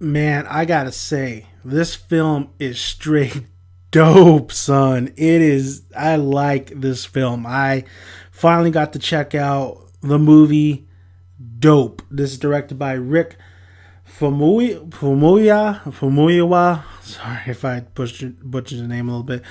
Man, I gotta say, this film is straight dope, son. It is. I like this film. I finally got to check out the movie. Dope. This is directed by Rick Famuyiwa. Sorry if I butchered the name a little bit.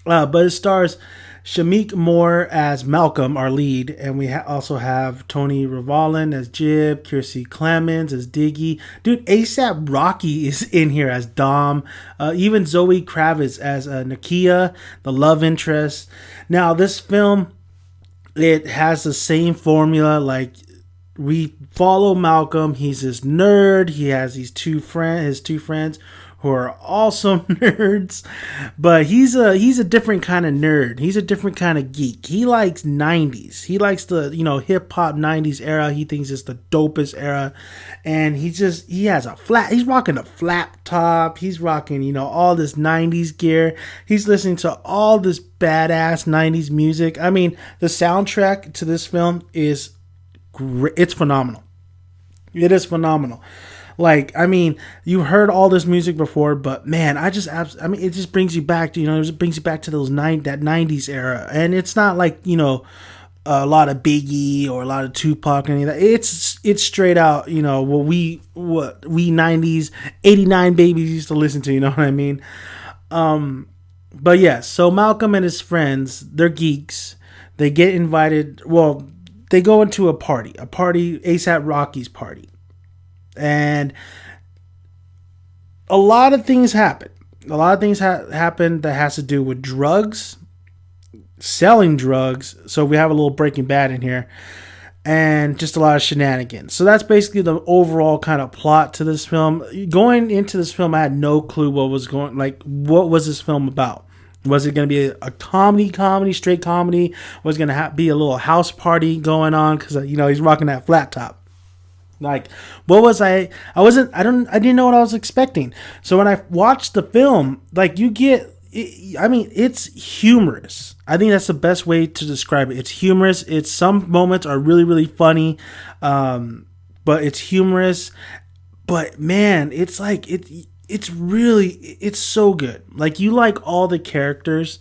But it stars Shamik Moore as Malcolm, our lead, and we also have Tony Revolin as Jib, Kiersey Clemens as Diggy. Dude, ASAP Rocky is in here as Dom. Even Zoe Kravitz as Nakia, the love interest. Now, this film, it has the same formula. Like, we follow Malcolm. He's this nerd. He has his two friends who are also nerds, but he's a different kind of nerd. He's a different kind of geek. He likes 90s. He likes the, hip hop 90s era. He thinks it's the dopest era. And he's rocking a flat top. He's rocking, all this 90s gear. He's listening to all this badass 90s music. I mean, the soundtrack to this film is great. It's phenomenal. It is phenomenal. Like, I mean, you heard all this music before, but man, it just brings you back to, it brings you back to that 90s era. And it's not like, a lot of Biggie or a lot of Tupac or any of that. It's straight out, what we 90s, 89 babies used to listen to, you know what I mean? But yeah, so Malcolm and his friends, they're geeks. They get invited, they go into a party, A$AP Rocky's party. And a lot of things happen. Happen that has to do with drugs, selling drugs. So we have a little Breaking Bad in here, and just a lot of shenanigans. So that's basically the overall kind of plot to this film. Going into this film, I had no clue what was this film about. Was it going to be a comedy, straight comedy? Was it going to be a little house party going on? Because, he's rocking that flat top. Like, what was I didn't know what I was expecting. So when I watched the film, like, it's humorous. I think that's the best way to describe it. It's humorous. Some moments are really, really funny. But it's humorous. But man, it's like, it's so good. Like, you like all the characters.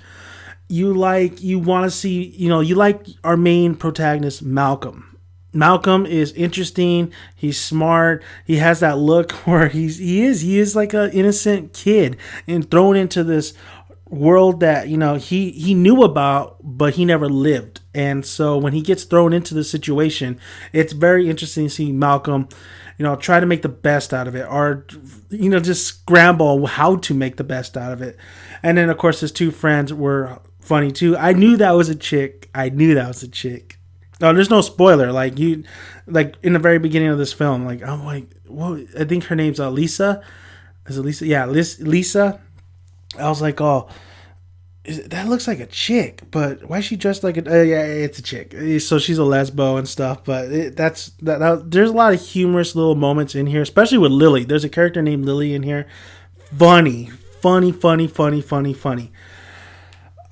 You want to see, you like our main protagonist, Malcolm. Malcolm is interesting. He's smart. He has that look where he is like an innocent kid and thrown into this world that, he knew about, but he never lived. And so when he gets thrown into the situation, it's very interesting to see Malcolm, try to make the best out of it, or, just scramble how to make the best out of it. And then, of course, his two friends were funny too. I knew that was a chick. No, there's no spoiler. Like in the very beginning of this film, like, I'm like, whoa, I think her name's Lisa. Is it Lisa? Yeah, Lisa. I was like, oh, that looks like a chick, but why is she dressed like a? Yeah, it's a chick. So she's a lesbo and stuff. But there's a lot of humorous little moments in here, especially with Lily. There's a character named Lily in here. Funny.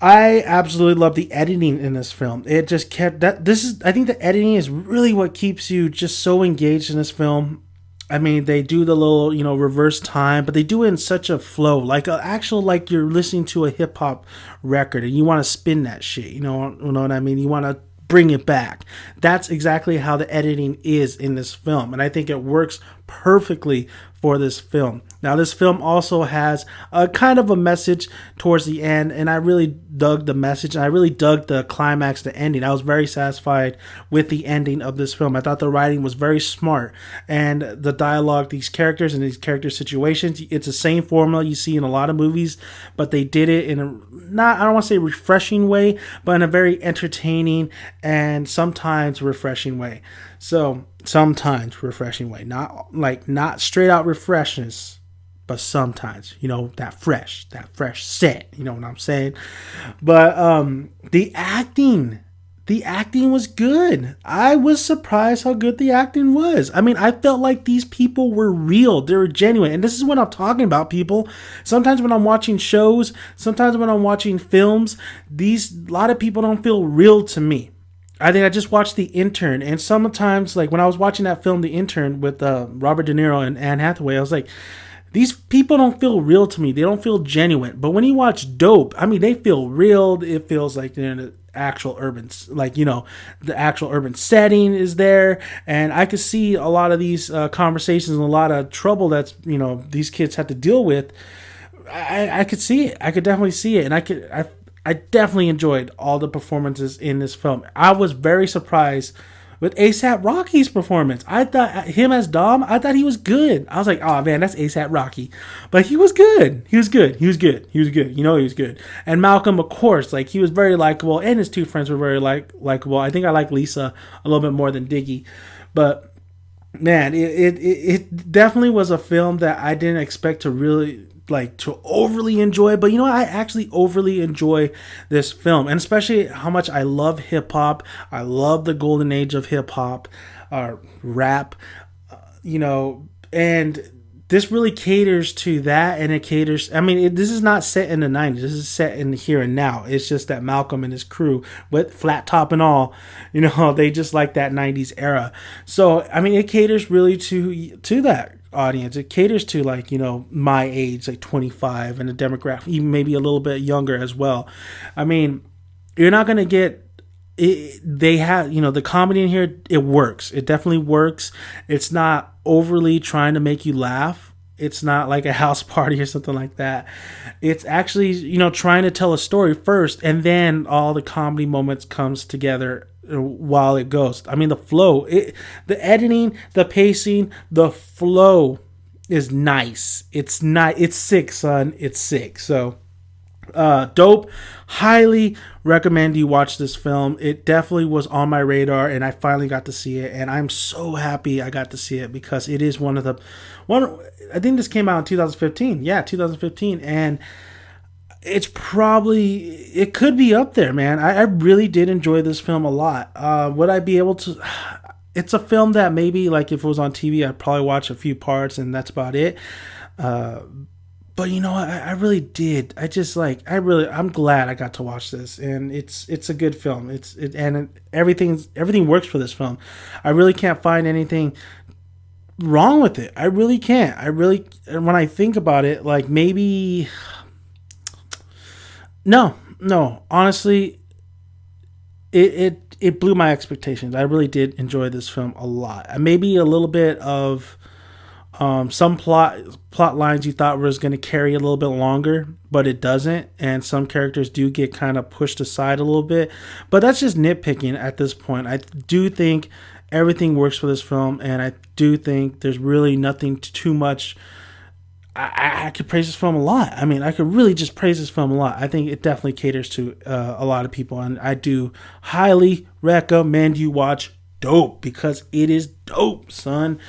I absolutely love the editing in this film. It just kept that. I think the editing is really what keeps you just so engaged in this film. I mean, they do the little, reverse time, but they do it in such a flow, like you're listening to a hip hop record and you want to spin that shit. You know what I mean? You want to bring it back. That's exactly how the editing is in this film, and I think it works perfectly for this film. Now, this film also has a kind of a message towards the end, and I really dug the message. I really dug the climax, the ending. I was very satisfied with the ending of this film. I thought the writing was very smart, and the dialogue, these characters and these character situations, it's the same formula you see in a lot of movies, but they did it in I don't want to say refreshing way, but in a very entertaining and sometimes refreshing way. So, sometimes refreshing way, not straight out refreshness, but sometimes, that fresh set, you know what I'm saying? But the acting was good. I was surprised how good the acting was. I mean, I felt like these people were real. They were genuine. And this is what I'm talking about, people. Sometimes when I'm watching shows, sometimes when I'm watching films, a lot of people don't feel real to me. I think I just watched The Intern, and sometimes, like when I was watching that film, The Intern, with Robert De Niro and Anne Hathaway, I was like, these people don't feel real to me. They don't feel genuine. But when you watch Dope, I mean, they feel real. It feels like they're in the actual urban, like, the actual urban setting is there. And I could see a lot of these conversations and a lot of trouble that's, these kids had to deal with. I could see it. I could definitely see it. And I definitely enjoyed all the performances in this film. I was very surprised with ASAP Rocky's performance. I thought him as Dom, I thought he was good. I was like, oh man, that's ASAP Rocky. But he was good. He was good. He was good. He was good. He was good. And Malcolm, of course, like he was very likable, and his two friends were very likable. I think I like Lisa a little bit more than Diggy. But man, it definitely was a film that I didn't expect to really to overly enjoy, but I actually overly enjoy this film, and especially how much I love hip hop. I love the golden age of hip hop, rap, and this really caters to that, and it caters. I mean, this is not set in the 90s. This is set in the here and now. It's just that Malcolm and his crew, with flat top and all, they just like that 90s era. So I mean, it caters really to that audience. It caters to my age, like 25, and the demographic, even maybe a little bit younger as well. I mean, you're not gonna get it. They have the comedy in here. It works. It definitely works. It's not overly trying to make you laugh. It's not like a house party or something like that. It's actually trying to tell a story first, and then all the comedy moments comes together while it goes. I mean, the flow, the editing, the pacing, the flow is nice. It's not. It's sick, son. It's sick. So, Dope. Highly recommend you watch this film. It definitely was on my radar, and I finally got to see it, and I'm so happy I got to see it because it is one. I think this came out in 2015. Yeah, 2015, and it could be up there, man. I really did enjoy this film a lot. Would I be able to? It's a film that maybe if it was on TV, I'd probably watch a few parts and that's about it. But I really did. I'm glad I got to watch this, and it's a good film. Everything works for this film. I really can't find anything wrong with it. I really can't. When I think about it, maybe. No. Honestly, it blew my expectations. I really did enjoy this film a lot. Maybe a little bit of some plot lines you thought was going to carry a little bit longer, but it doesn't, and some characters do get kind of pushed aside a little bit. But that's just nitpicking at this point. I do think everything works for this film, and I do think there's really nothing too much. I could praise this film a lot. I mean, I could really just praise this film a lot. I think it definitely caters to a lot of people, and I do highly recommend you watch Dope because it is dope, son.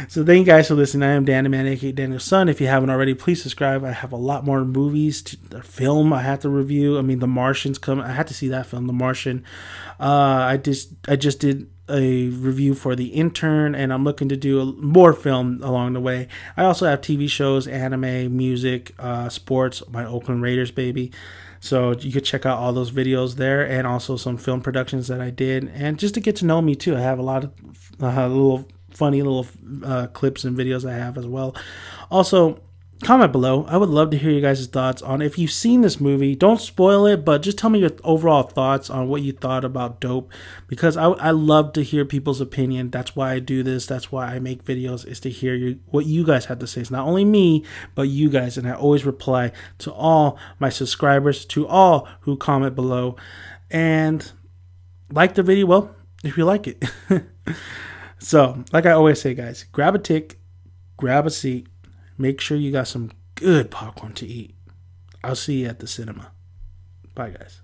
So thank you guys for listening. I am Dan the Man, aka Daniel's son. If you haven't already, please subscribe. I have a lot more movies to film I have to review. I mean, The Martian's coming. I had to see that film, The Martian. I just did a review for The Intern, and I'm looking to do more film along the way. I also have TV shows, anime, music, sports, my Oakland Raiders, baby. So you could check out all those videos there, and also some film productions that I did. And just to get to know me too, I have a lot of little funny little clips and videos I have as well. Also, comment below. I would love to hear you guys' thoughts on if you've seen this movie. Don't spoil it, but just tell me your overall thoughts on what you thought about Dope, because I love to hear people's opinion. That's why I do this. That's why I make videos, is to hear what you guys have to say. It's not only me, but you guys, and I always reply to all my subscribers, to all who comment below, and like the video, well, if you like it. So, like I always say, guys, grab a tick, grab a seat, make sure you got some good popcorn to eat. I'll see you at the cinema. Bye, guys.